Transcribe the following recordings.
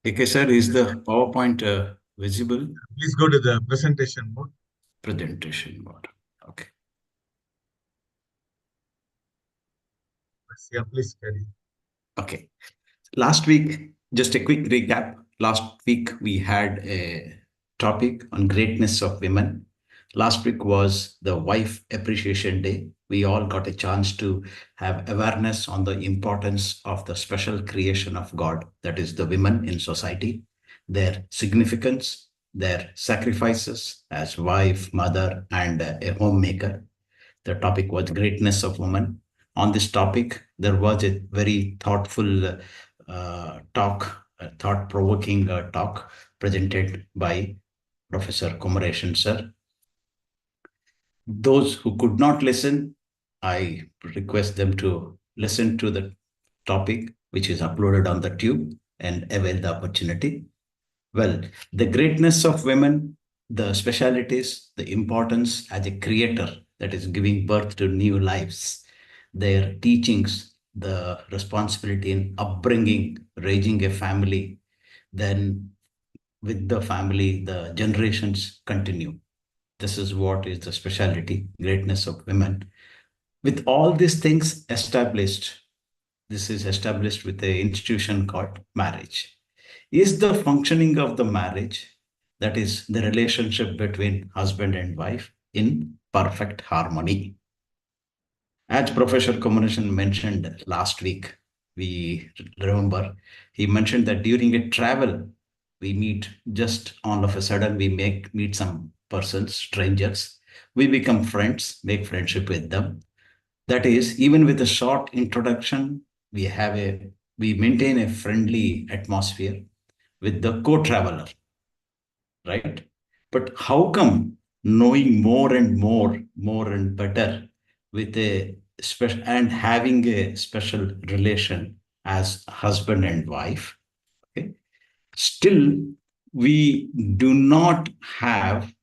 Okay, sir, is the PowerPoint visible? Please go to the presentation mode. Presentation mode. Okay. Yeah, please carry. Okay. Last week, just a quick recap. Last week, we had a topic on greatness of women. Last week was the Wife Appreciation Day. We all got a chance to have awareness on the importance of the special creation of God, that is, the women in society, their significance, their sacrifices as wife, mother, and a homemaker. The topic was greatness of woman. On this topic, there was a very thoughtful talk, thought-provoking talk presented by Professor Kumareshan sir. Those who could not listen, I request them to listen to the topic, which is uploaded on the tube, and avail the opportunity. Well, the greatness of women, the specialities, the importance as a creator that is giving birth to new lives, their teachings, the responsibility in upbringing, raising a family, then with the family, the generations continue. This is what is the speciality, greatness of women. With all these things established, this is established with the institution called marriage. Is the functioning of the marriage, that is the relationship between husband and wife, in perfect harmony? As Professor Communication mentioned last week, we remember he mentioned that during a travel, we meet just all of a sudden, we meet some persons, strangers. We become friends, make friendship with them. That is, even with a short introduction, we maintain a friendly atmosphere with the co-traveler, right? But how come knowing more and better with a special and having a special relation as husband and wife, okay, still we do not have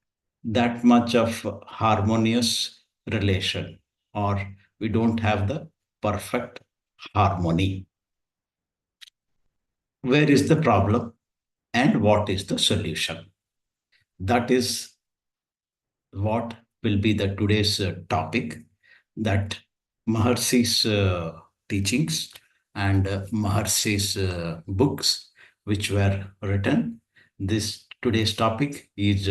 that much of harmonious relation, or we don't have the perfect harmony? Where is the problem and what is the solution? That is what will be the today's topic, that Maharshi's teachings and Maharshi's books which were written. This today's topic is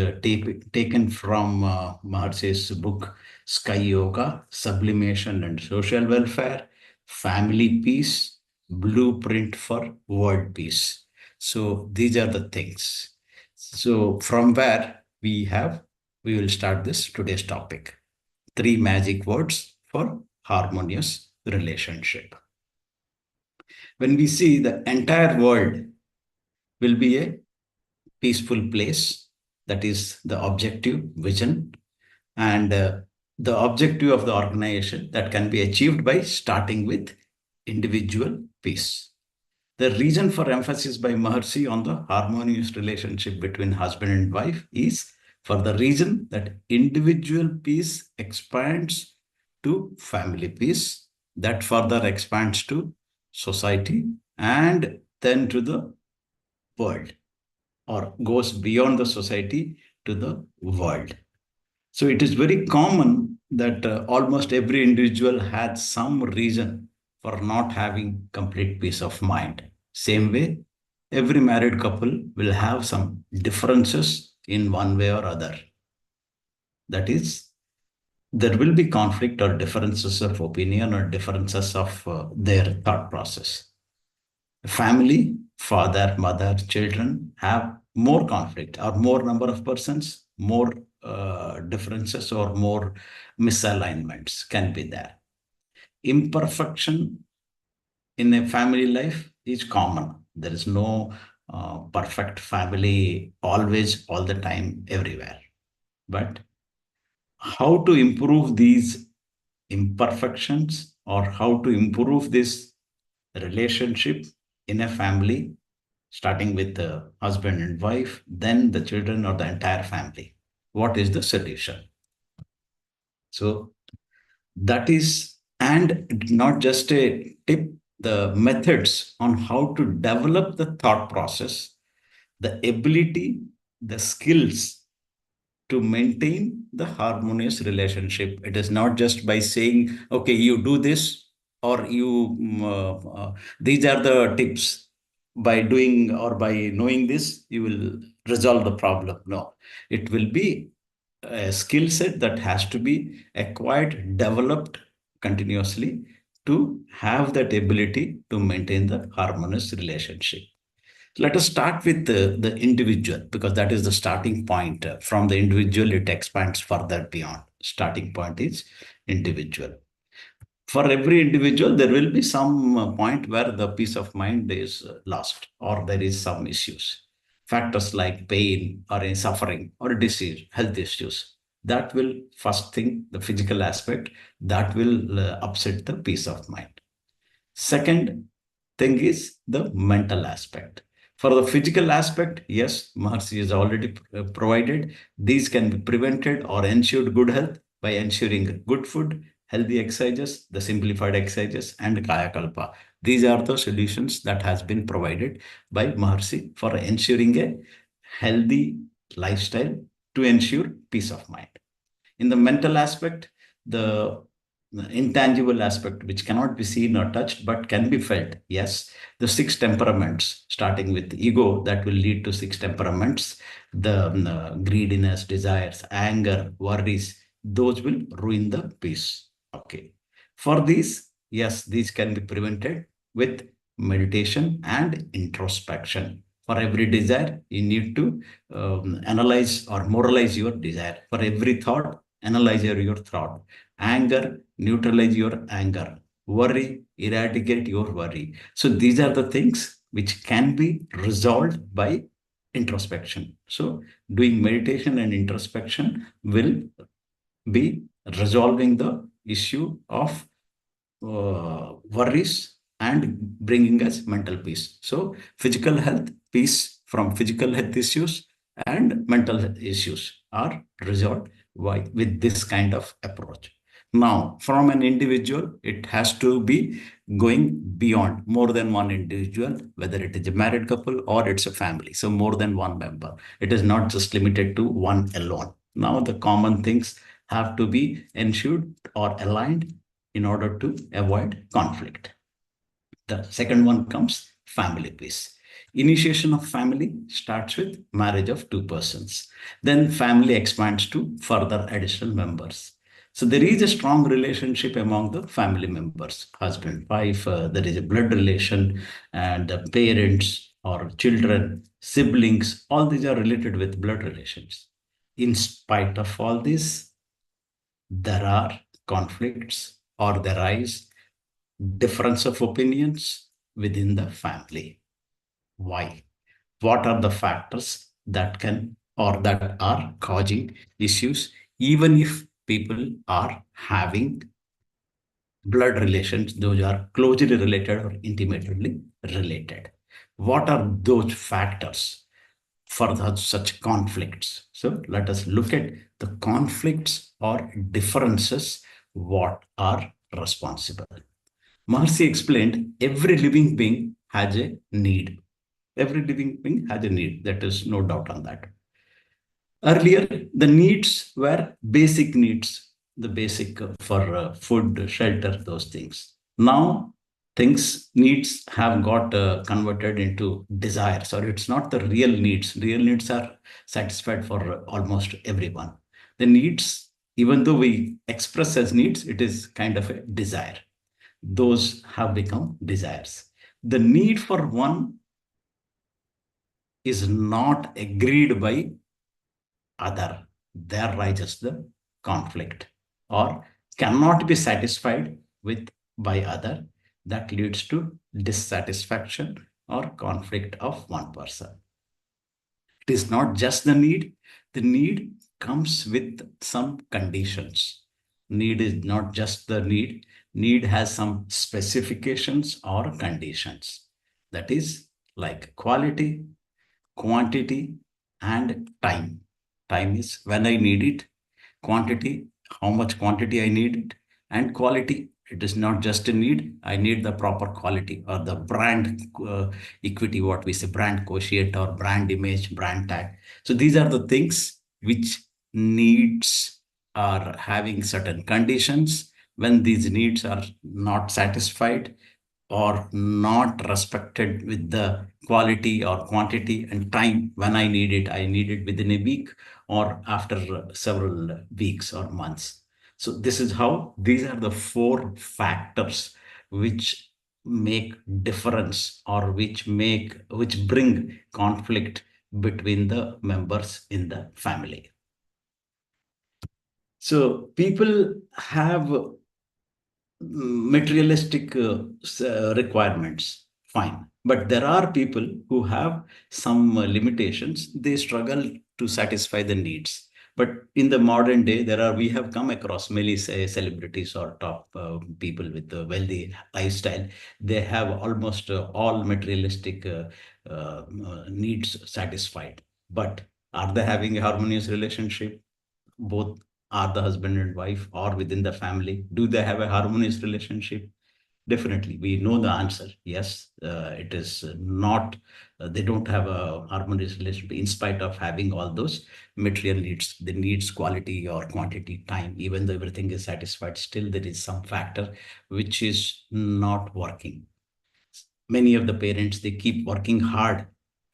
taken from Maharshi's book Sky Yoga, Sublimation and Social Welfare, Family Peace, Blueprint for World Peace. So these are the things. So from where we will start this today's topic. Three magic words for harmonious relationship. When we see the entire world will be a peaceful place, that is the objective vision, and the objective of the organization that can be achieved by starting with individual peace. The reason for emphasis by Maharshi on the harmonious relationship between husband and wife is for the reason that individual peace expands to family peace, that further expands to society, and then to the world, or goes beyond the society to the world. So it is very common that almost every individual has some reason for not having complete peace of mind. Same way, every married couple will have some differences in one way or other. That is, there will be conflict or differences of opinion or differences of their thought process. Family, father, mother, children have more conflict, or more number of persons, more differences or more misalignments can be there. Imperfection in a family life is common. There is no perfect family always, all the time, everywhere. But how to improve these imperfections, or how to improve this relationship in a family, starting with the husband and wife, then the children or the entire family? What is the solution? So that is, and not just a tip, the methods on how to develop the thought process the ability, the skills to maintain the harmonious relationship. It is not just by saying, okay, you do this, or these are the tips. By doing or by knowing this, you will resolve the problem. No, it will be a skill set that has to be acquired, developed continuously to have that ability to maintain the harmonious relationship. Let us start with the individual, because that is the starting point. From the individual, it expands further beyond. Starting point is individual. For every individual, there will be some point where the peace of mind is lost, or there is some issues. Factors like pain or a suffering or disease, health issues. That will, first thing, the physical aspect, that will upset the peace of mind. Second thing is the mental aspect. For the physical aspect, yes, Maharshi is already provided. These can be prevented or ensured good health by ensuring good food, healthy exercises, the simplified exercises, and Kaya Kalpa. These are the solutions that has been provided by Maharshi for ensuring a healthy lifestyle to ensure peace of mind. In the mental aspect, the intangible aspect, which cannot be seen or touched but can be felt. Yes, the six temperaments, starting with ego, that will lead to six temperaments. The greediness, desires, anger, worries, those will ruin the peace. Okay. For these, yes, these can be prevented with meditation and introspection. For every desire, you need to analyze or moralize your desire. For every thought, analyze your thought. Anger, neutralize your anger. Worry, eradicate your worry. So these are the things which can be resolved by introspection. So doing meditation and introspection will be resolving the issue of worries and bringing us mental peace. So physical health, peace from physical health issues and mental health issues are resolved with this kind of approach. Now, from an individual, it has to be going beyond more than one individual, whether it is a married couple or it's a family. So more than one member. It is not just limited to one alone. Now, the common things have to be ensured or aligned in order to avoid conflict. The second one comes family peace. Initiation of family starts with marriage of two persons. Then family expands to further additional members. So there is a strong relationship among the family members, husband, wife, there is a blood relation, and parents or children, siblings, all these are related with blood relations. In spite of all this, there are conflicts or there is difference of opinions within the family. Why? What are the factors that can or that are causing issues, even if people are having blood relations, those are closely related or intimately related? What are those factors for such conflicts? So let us look at the conflicts or differences, what are responsible. Marcy explained every living being has a need. Every living being has a need. That is no doubt on that. Earlier, the needs were basic needs, the basic for food, shelter, those things. Now, things needs have got converted into desires, or it's not the real needs. Real needs are satisfied for almost everyone. The needs, even though we express as needs, it is kind of a desire. Those have become desires. The need for one is not agreed by other. There rises the conflict, or cannot be satisfied with by other. That leads to dissatisfaction or conflict of one person. It is not just the need comes with some conditions. Need is not just the need has some specifications or conditions. That is like quality, quantity, and time. Time is when I need it, quantity, how much quantity I need it, and quality, It is not just a need. I need the proper quality or the brand equity, what we say, brand quotient or brand image, brand tag. So these are the things which needs are having certain conditions. When these needs are not satisfied or not respected with the quality or quantity and time when I need it within a week or after several weeks or months. So this is how these are the four factors which make difference or which bring conflict between the members in the family. So people have materialistic requirements, fine. But there are people who have some limitations. They struggle to satisfy the needs. But in the modern day, we have come across many celebrities or top people with a wealthy lifestyle. They have almost all materialistic needs satisfied. But are they having a harmonious relationship? Both are the husband and wife or within the family, do they have a harmonious relationship? Definitely we know the answer, yes. It is not they don't have a harmonious relationship in spite of having all those material needs, the needs quality or quantity time, even though everything is satisfied, still there is some factor which is not working. Many of the parents, they keep working hard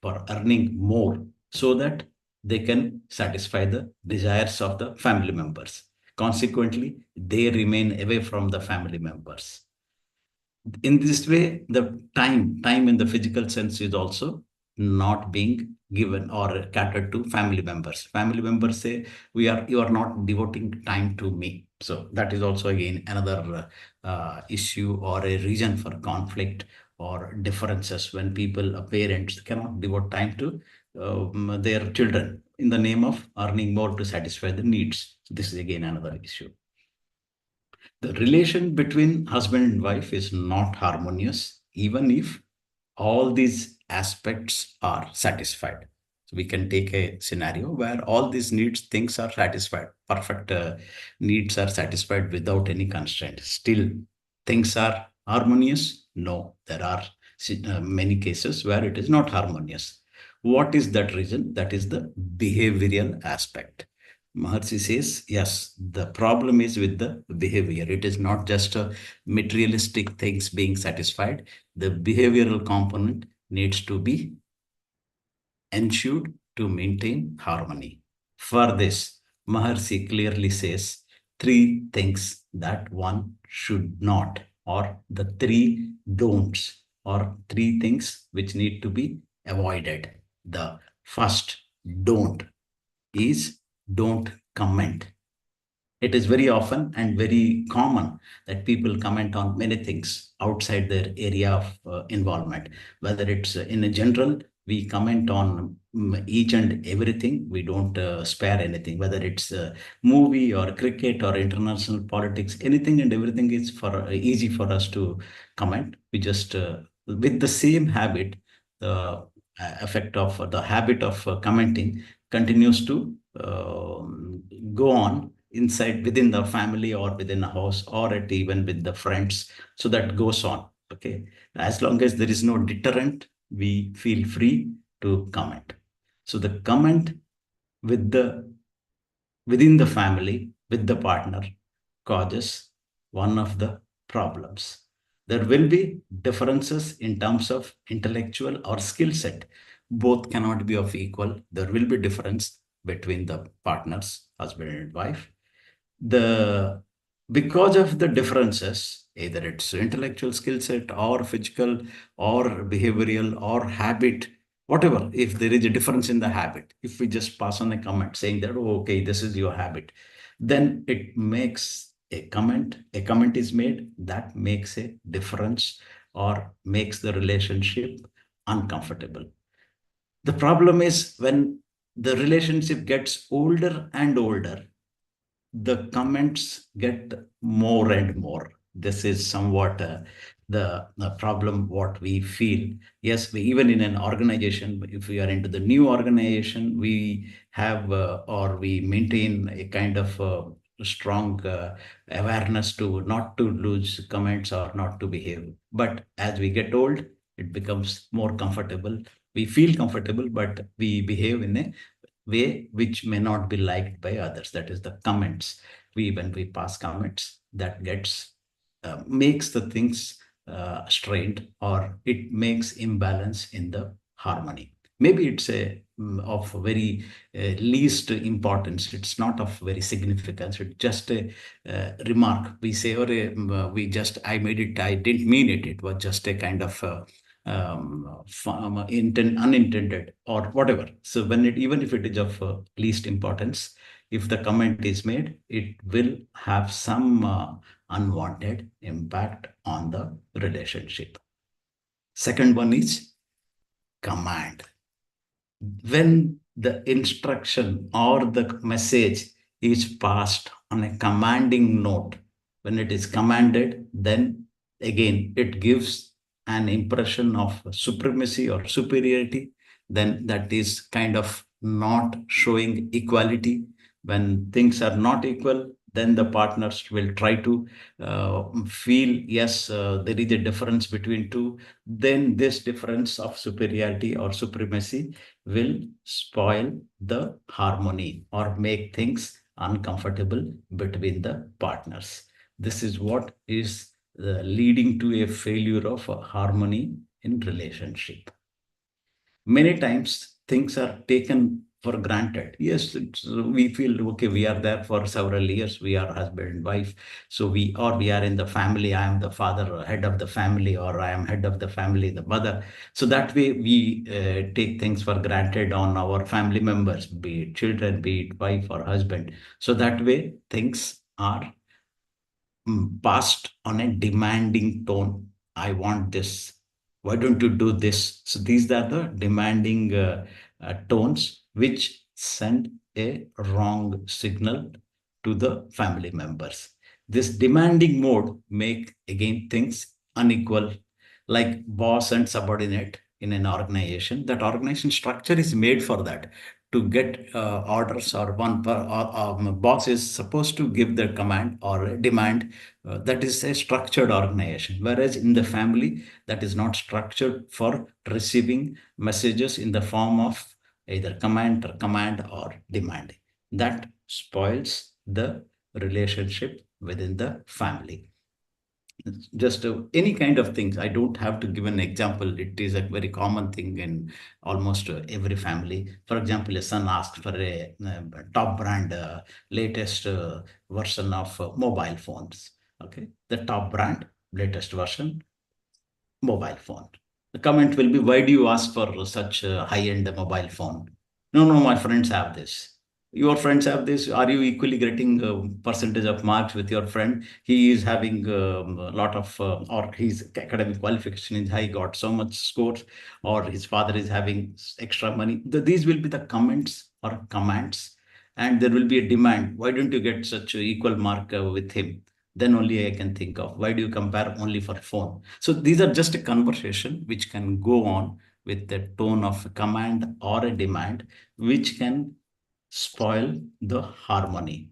for earning more so that they can satisfy the desires of the family members. Consequently, they remain away from the family members. In this way, the time in the physical sense is also not being given or catered to family members say, you are not devoting time to me. So that is also again another issue or a reason for conflict or differences when people parents cannot devote time to their children in the name of earning more to satisfy the needs. So this is again another issue. The relation between husband and wife is not harmonious, even if all these aspects are satisfied. So we can take a scenario where all these needs, things are satisfied, perfect needs are satisfied without any constraint. Still, things are harmonious? No, there are many cases where it is not harmonious. What is that reason? That is the behavioral aspect. Maharshi says, yes, the problem is with the behavior. It is not just a materialistic things being satisfied. The behavioral component needs to be ensured to maintain harmony. For this, Maharshi clearly says three things that one should not, or the three don'ts, or three things which need to be avoided. The first don't is don't comment. It is very often and very common that people comment on many things outside their area of involvement. Whether it's in a general, we comment on each and everything. We don't spare anything. Whether it's a movie or cricket or international politics, anything and everything is for easy for us to comment. We just with the same habit, the effect of the habit of commenting continues to go on inside within the family or within a house or at even with the friends. So that goes on. Okay, as long as there is no deterrent, we feel free to comment. So the comment with the within the family with the partner causes one of the problems. There will be differences in terms of intellectual or skill set. Both cannot be of equal. There will be difference between the partners, husband and wife. The Because of the differences, either it's intellectual skill set or physical or behavioral or habit, whatever, if there is a difference in the habit, if we just pass on a comment saying that, oh, okay, this is your habit, then it makes a comment is made that makes a difference or makes the relationship uncomfortable. The problem is when the relationship gets older and older, the comments get more and more. This is somewhat the problem what we feel. Yes, even in an organization, if we are into the new organization, we have or we maintain a kind of strong awareness to not to lose comments or not to behave. But as we get old, it becomes more comfortable. We feel comfortable, but we behave in a way which may not be liked by others. That is the comments. We when we pass comments, that gets makes the things strained, or it makes imbalance in the harmony. Maybe it's a of very least importance. It's not of very significance. It's just a remark. We say, or we just, I made it, I didn't mean it. It was just a kind of unintended or whatever. So when it, even if it is of least importance, if the comment is made, it will have some unwanted impact on the relationship. Second one is command. When the instruction or the message is passed on a commanding note, when it is commanded, then again it gives an impression of supremacy or superiority. Then that is kind of not showing equality. When things are not equal, then the partners will try to feel, yes, there is a difference between two. Then this difference of superiority or supremacy will spoil the harmony or make things uncomfortable between the partners. This is what is leading to a failure of harmony in relationship. Many times things are taken for granted. Yes, we feel okay, we are there for several years, we are husband and wife, so we, or we are in the family, I am the father, head of the family, or I am head of the family, the mother. So that way we take things for granted on our family members, be it children, be it wife or husband. So that way things are passed on a demanding tone. I want this. Why don't you do this? So these are the demanding tones which send a wrong signal to the family members. This demanding mode make again things unequal, like boss and subordinate in an organization. That organization structure is made for that, to get orders, or boss is supposed to give the command or demand. That is a structured organization, whereas in the family that is not structured for receiving messages in the form of either command or demand. That spoils the relationship within the family. Just any kind of things. I don't have to give an example. It is a very common thing in almost every family. For example, a son asks for a top brand, latest version of mobile phones. Okay, the top brand, latest version, mobile phone. The comment will be, why do you ask for such a high-end mobile phone? No, no, my friends have this. Your friends have this. Are you equally getting percentage of marks with your friend? He is having a lot of, or his academic qualification is high, got so much scores, or his father is having extra money. These will be the comments or commands, and there will be a demand. Why don't you get such a equal mark with him? Then only I can think of, why do you compare only for phone? So these are just a conversation which can go on with the tone of a command or a demand, which can spoil the harmony.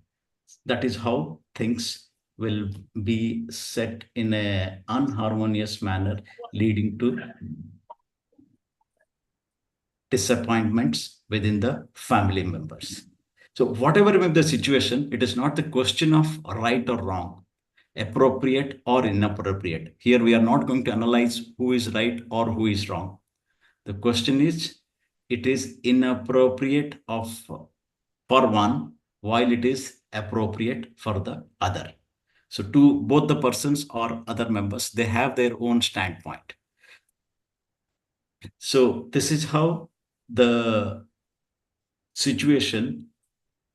That is how things will be set in a unharmonious manner, leading to disappointments within the family members. So whatever may be the situation, it is not the question of right or wrong, appropriate or inappropriate. Here we are not going to analyze who is right or who is wrong. The question is, it is inappropriate of for one, while it is appropriate for the other. So to both the persons or other members, they have their own standpoint. So this is how the situation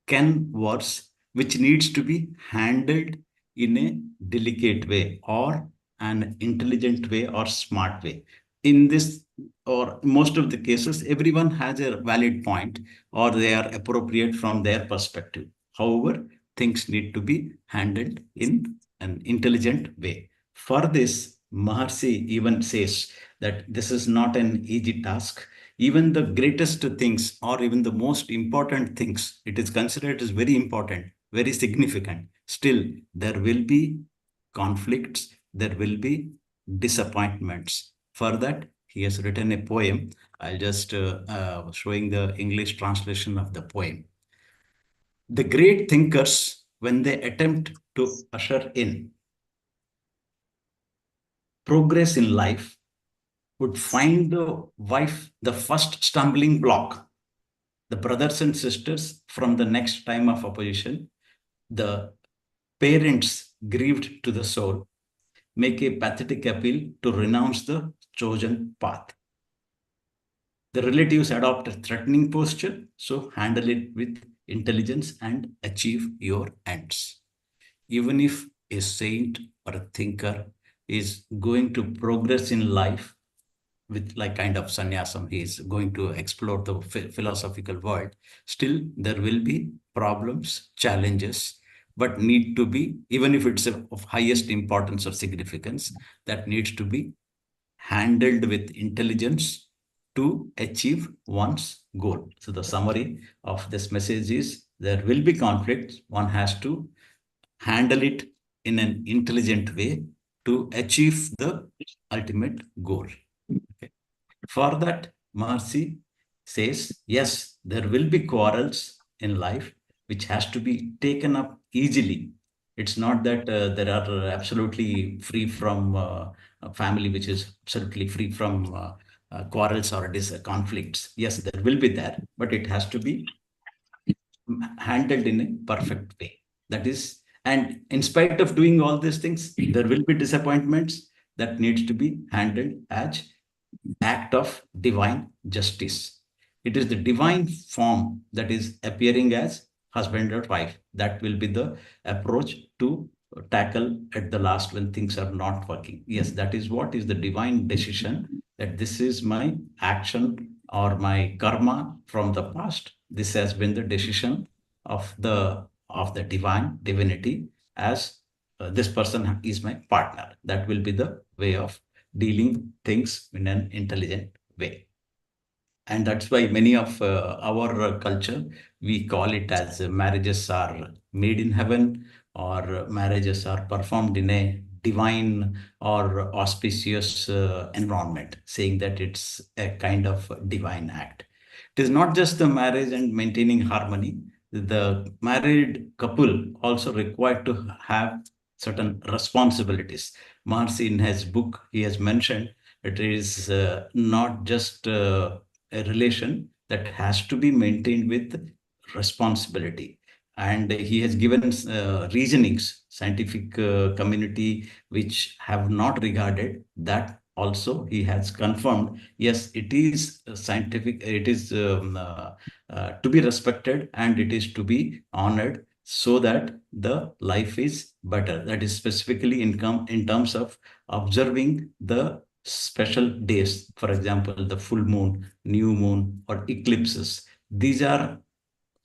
can worse, which needs to be handled in a delicate way or an intelligent way or smart way. In this, or most of the cases, everyone has a valid point, or they are appropriate from their perspective. However, things need to be handled in an intelligent way. For this, Maharshi even says that this is not an easy task. Even the greatest things, or even the most important things, it is considered as very important. very significant. Still, there will be conflicts, there will be disappointments. For that, he has written a poem. I'll just showing the English translation of the poem. The great thinkers, when they attempt to usher in progress in life, would find the wife the first stumbling block, the brothers and sisters from the next time of opposition, the parents grieved to the soul, make a pathetic appeal to renounce the chosen path. The relatives adopt a threatening posture, so handle it with intelligence and achieve your ends. Even if a saint or a thinker is going to progress in life with like kind of sannyasam, he is going to explore the philosophical world, still there will be problems, challenges, but need to be, even if it's of highest importance or significance, that needs to be handled with intelligence to achieve one's goal. So the summary of this message is there will be conflicts. One has to handle it in an intelligent way to achieve the ultimate goal. Okay. For that, Marcy says, yes, there will be quarrels in life which has to be taken up easily. It's not that there are absolutely free from a family which is absolutely free from quarrels or conflicts. Yes, there will be there, but it has to be handled in a perfect way. That is, and in spite of doing all these things, there will be disappointments that needs to be handled as act of divine justice. It is the divine form that is appearing as husband or wife. That will be the approach to tackle at the last when things are not working. Yes, that is what is the divine decision, that this is my action or my karma from the past. This has been the decision of the divine divinity as this person is my partner. That will be the way of dealing things in an intelligent way. And that's why many of our culture, we call it as marriages are made in heaven, or marriages are performed in a divine or auspicious environment, saying that it's a kind of divine act. It is not just the marriage and maintaining harmony. The married couple also required to have certain responsibilities. Marcy, in his book, he has mentioned it is not just a relation that has to be maintained with responsibility. And he has given reasonings, scientific community, which have not regarded that. Also, he has confirmed, yes, it is scientific, it is to be respected and it is to be honored so that the life is better. That is specifically in terms of observing the special days, for example, the full moon, new moon, or eclipses. These are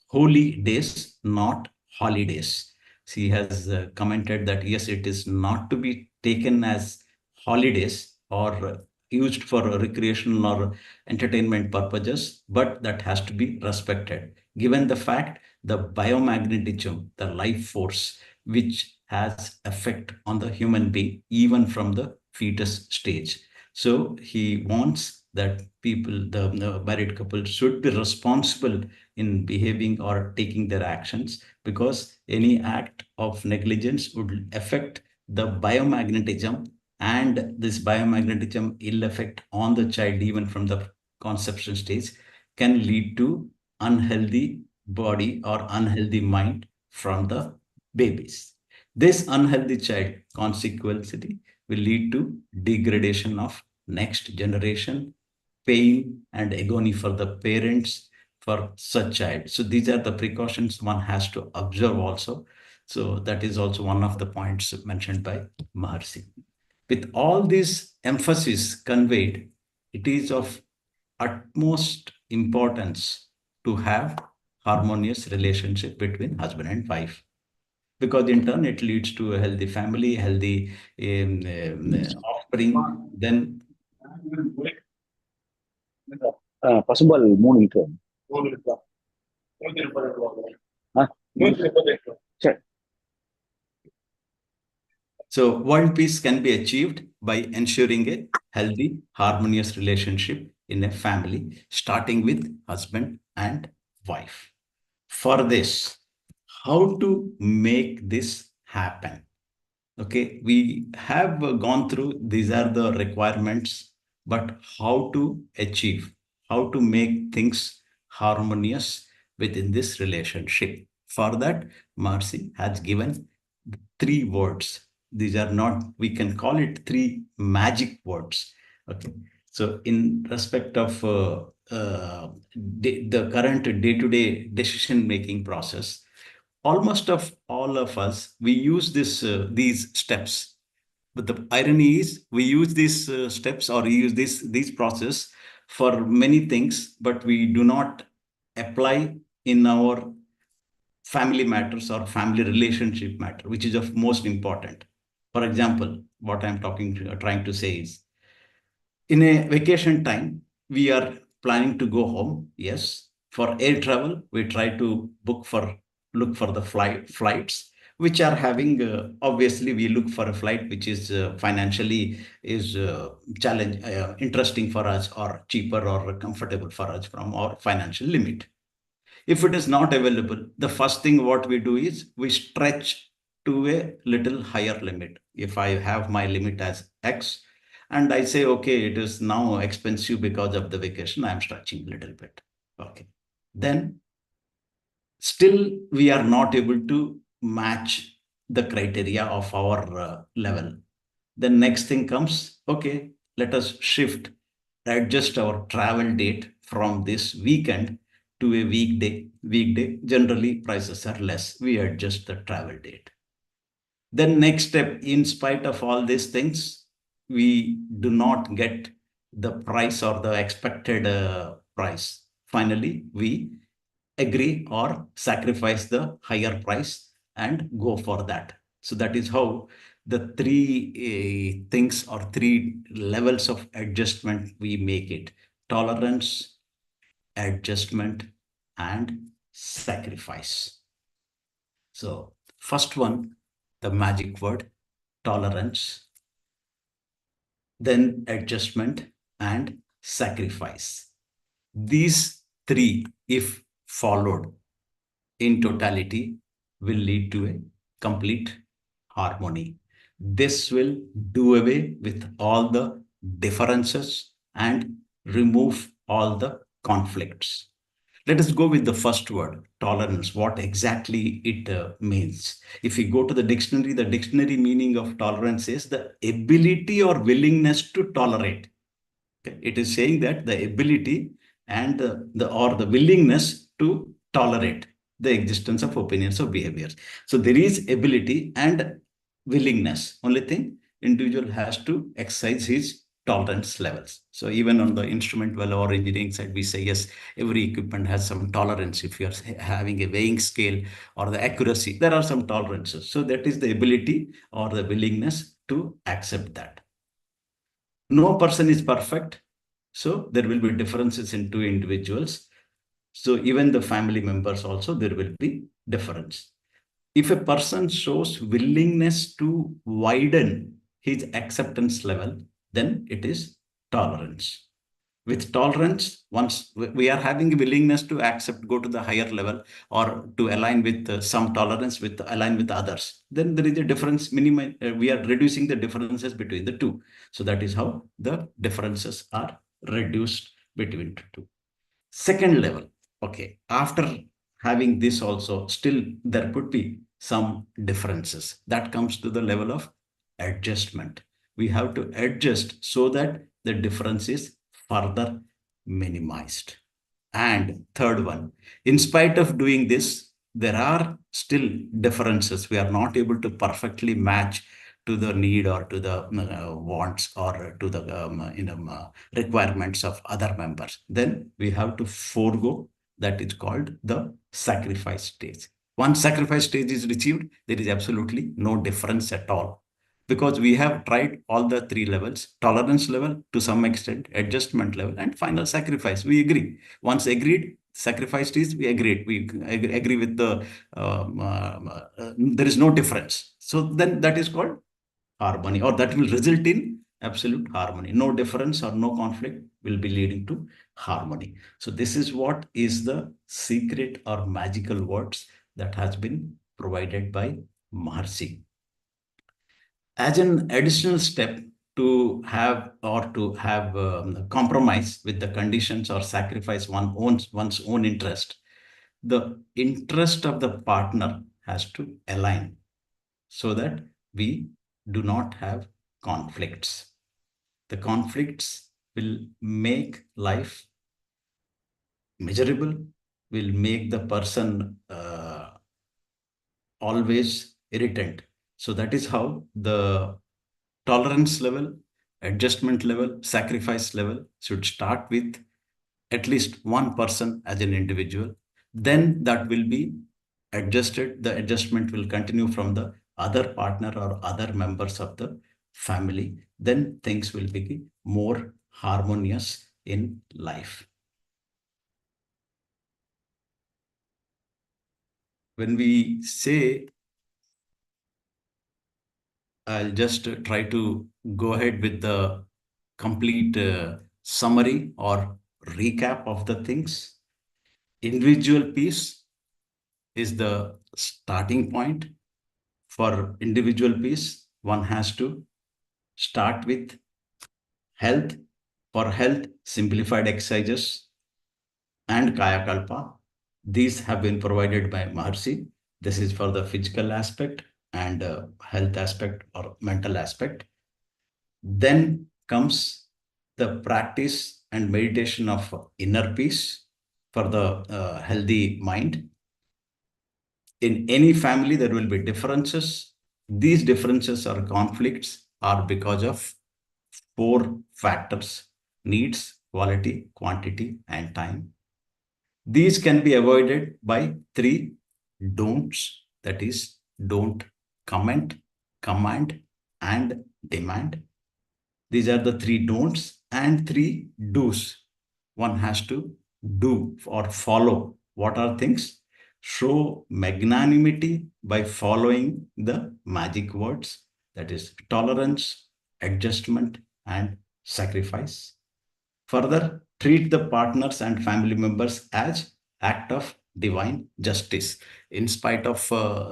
holy days, not holidays. She has commented that yes, it is not to be taken as holidays or used for recreational or entertainment purposes, but that has to be respected. Given the fact the biomagnetism, the life force, which has effect on the human being, even from the fetus stage. So he wants that people, the married couple, should be responsible in behaving or taking their actions, because any act of negligence would affect the biomagnetism, and this biomagnetism ill effect on the child even from the conception stage can lead to unhealthy body or unhealthy mind from the babies. This unhealthy child consequently will lead to degradation of next generation, pain and agony for the parents for such child. So these are the precautions one has to observe also. So that is also one of the points mentioned by Maharshi. With all this emphasis conveyed, it is of utmost importance to have harmonious relationship between husband and wife, because in turn it leads to a healthy family, healthy offspring. Then possible moon itu. Hah? Sure. So world peace can be achieved by ensuring a healthy, harmonious relationship in a family, starting with husband and wife. For this, how to make this happen? Okay, we have gone through these are the requirements, but how to achieve, how to make things harmonious within this relationship. For that, Marcy has given three words. These are not, we can call it three magic words. Okay, so in respect of the current day-to-day decision making process, almost of all of us we use these steps, but the irony is we use these steps or use this process for many things, but we do not apply in our family matters or family relationship matter, which is of most important. For example, what I'm trying to say is, in a vacation time, we are planning to go home. Yes. For air travel, we try to look for the flights which are having, obviously, we look for a flight which is financially is challenge interesting for us or cheaper or comfortable for us from our financial limit. If it is not available, the first thing what we do is we stretch to a little higher limit. If I have my limit as X and I say, okay, it is now expensive because of the vacation, I'm stretching a little bit. Okay. Then still we are not able to match the criteria of our level. The next thing comes, okay, let us adjust our travel date from this weekend to a weekday. Generally prices are less, we adjust the travel date. Then next step, in spite of all these things, we do not get the price or the expected price. Finally, we agree or sacrifice the higher price and go for that. So that is how the three things or three levels of adjustment we make it: tolerance, adjustment, and sacrifice. So first one, the magic word, tolerance, then adjustment and sacrifice. These three, if followed in totality, will lead to a complete harmony. This will do away with all the differences and remove all the conflicts. Let us go with the first word, tolerance, what exactly it means. If we go to the dictionary meaning of tolerance is the ability or willingness to tolerate. Okay. It is saying that the ability and the willingness to tolerate the existence of opinions or behaviors. So there is ability and willingness. Only thing, individual has to exercise his tolerance levels. So even on the instrument well or engineering side, we say yes, every equipment has some tolerance. If you are having a weighing scale or the accuracy, there are some tolerances. So that is the ability or the willingness to accept that. No person is perfect. So there will be differences in two individuals. So even the family members also, there will be difference. If a person shows willingness to widen his acceptance level, then it is tolerance. With tolerance, once we are having a willingness to accept, go to the higher level or to align with some tolerance with align with others, then there is a difference we are reducing the differences between the two. So that is how the differences are reduced between the two. Second level, okay, after having this also, still there could be some differences. That comes to the level of adjustment. We have to adjust so that the difference is further minimized. And third one, in spite of doing this, there are still differences. We are not able to perfectly match to the need or to the wants or to the requirements of other members. Then we have to forego, that is called the sacrifice stage. Once sacrifice stage is achieved, there is absolutely no difference at all, because we have tried all the three levels: tolerance level, to some extent adjustment level, and final sacrifice. We agree. Once agreed, sacrificed is we agreed. We agree with the, there is no difference. So then that is called harmony, or that will result in absolute harmony. No difference or no conflict will be leading to harmony. So this is what is the secret or magical words that has been provided by Maharshi. As an additional step to have, or to have compromise with the conditions or sacrifice one's own interest, the interest of the partner has to align so that we do not have conflicts. The conflicts will make life miserable, will make the person always irritant. So that is how the tolerance level, adjustment level, sacrifice level should start with at least one person as an individual. Then that will be adjusted. The adjustment will continue from the other partner or other members of the family. Then things will be more harmonious in life. When we say, I'll just try to go ahead with the complete summary or recap of the things. Individual peace is the starting point. For individual peace, one has to start with health. For health, simplified exercises and Kaya Kalpa. These have been provided by Maharshi. This is for the physical aspect and health aspect or mental aspect. Then comes the practice and meditation of inner peace for the healthy mind. In any family, there will be differences. These differences or conflicts are because of four factors: needs, quality, quantity, and time. These can be avoided by three don'ts, that is, don't comment, command, and demand. These are the three don'ts and three do's. One has to do or follow. What are things? Show magnanimity by following the magic words, that is, tolerance, adjustment, and sacrifice. Further, treat the partners and family members as act of divine justice. In spite of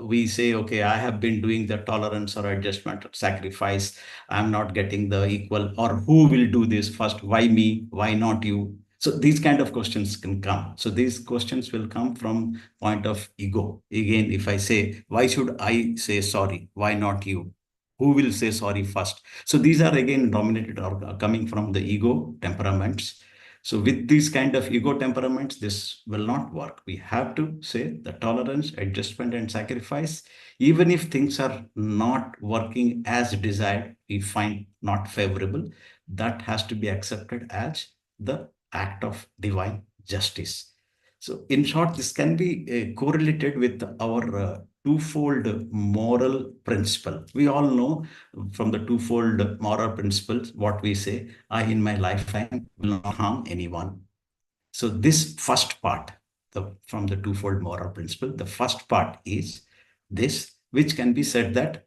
we say, okay, I have been doing the tolerance or adjustment or sacrifice, I'm not getting the equal, or who will do this first? Why me? Why not you? So these kind of questions can come. So these questions will come from point of ego. Again, if I say, why should I say sorry? Why not you? Who will say sorry first? So these are again dominated or coming from the ego temperaments. So with these kind of ego temperaments, this will not work. We have to say the tolerance, adjustment, and sacrifice. Even if things are not working as desired, we find not favorable, that has to be accepted as the act of divine justice. So in short, this can be correlated with our twofold moral principle. We all know from the twofold moral principles what we say: I in my lifetime will not harm anyone. So this first part, from the twofold moral principle, the first part is this, which can be said that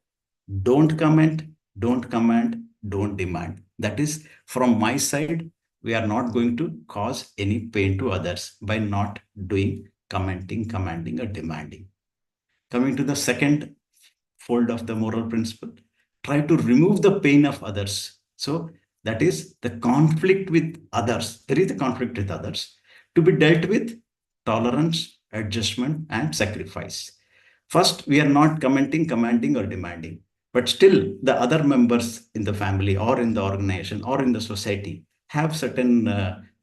don't comment, don't command, don't demand. That is, from my side, we are not going to cause any pain to others by not doing commenting, commanding, or demanding. Coming to the second fold of the moral principle, try to remove the pain of others. So that is the conflict with others. There is a conflict with others to be dealt with tolerance, adjustment, and sacrifice. First, we are not commenting, commanding, or demanding, but still the other members in the family or in the organization or in the society have certain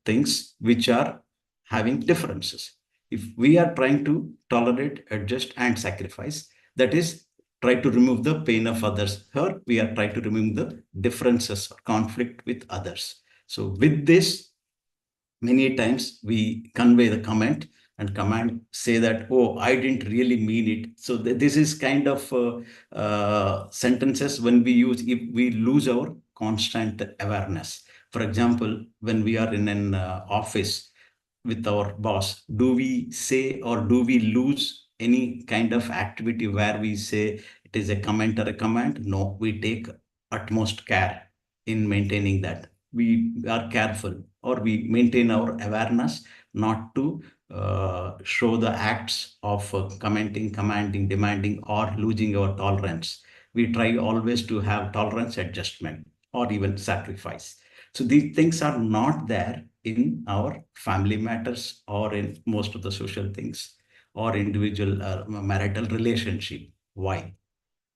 things which are having differences. If we are trying to tolerate, adjust, and sacrifice, that is, try to remove the pain of others. Here, we are trying to remove the differences or conflict with others. So with this, many times we convey the comment and command, say that, oh, I didn't really mean it. So this is kind of sentences when we use, if we lose our constant awareness. For example, when we are in an office, with our boss, do we say or do we lose any kind of activity where we say it is a comment or a command? No, we take utmost care in maintaining that. We are careful or we maintain our awareness not to show the acts of commenting, commanding, demanding, or losing our tolerance. We try always to have tolerance, adjustment, or even sacrifice. So these things are not there in our family matters or in most of the social things or individual marital relationship. Why?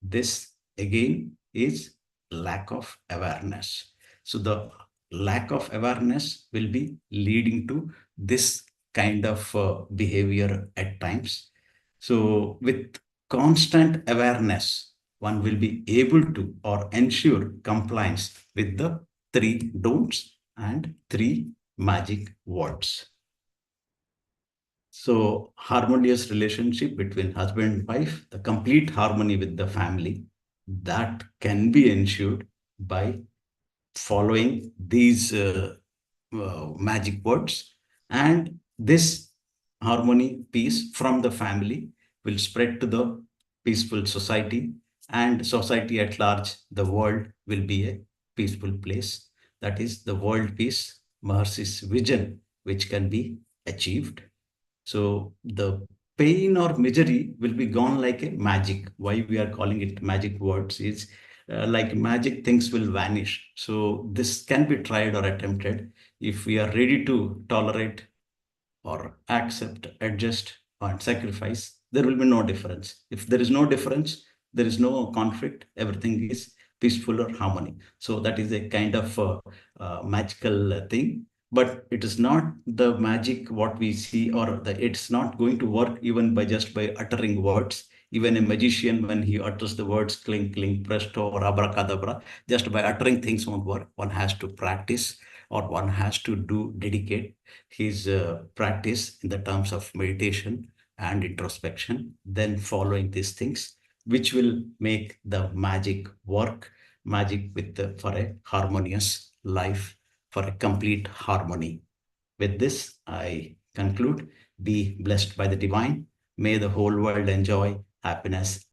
This again is lack of awareness. So the lack of awareness will be leading to this kind of behavior at times. So with constant awareness, one will be able to or ensure compliance with the three don'ts and three magic words. So, harmonious relationship between husband and wife, the complete harmony with the family, that can be ensured by following these magic words. And this harmony, peace from the family will spread to the peaceful society, and society at large, the world will be a peaceful place. That is the world peace, Maharsi's vision, which can be achieved. So the pain or misery will be gone like a magic. Why we are calling it magic words is like magic things will vanish. So this can be tried or attempted if we are ready to tolerate or accept, adjust, and sacrifice, there will be no difference. If there is no difference, there is no conflict, everything is peaceful or harmony. So that is a kind of magical thing. But it is not the magic what we see, or it's not going to work even by just by uttering words. Even a magician, when he utters the words clink, clink, presto, or abracadabra, just by uttering things won't work. One has to practice, or one has to do dedicate his practice in the terms of meditation and introspection, then following these things, which will make the magic work, magic with for a harmonious life, for a complete harmony. With this, I conclude. Be blessed by the divine. May the whole world enjoy happiness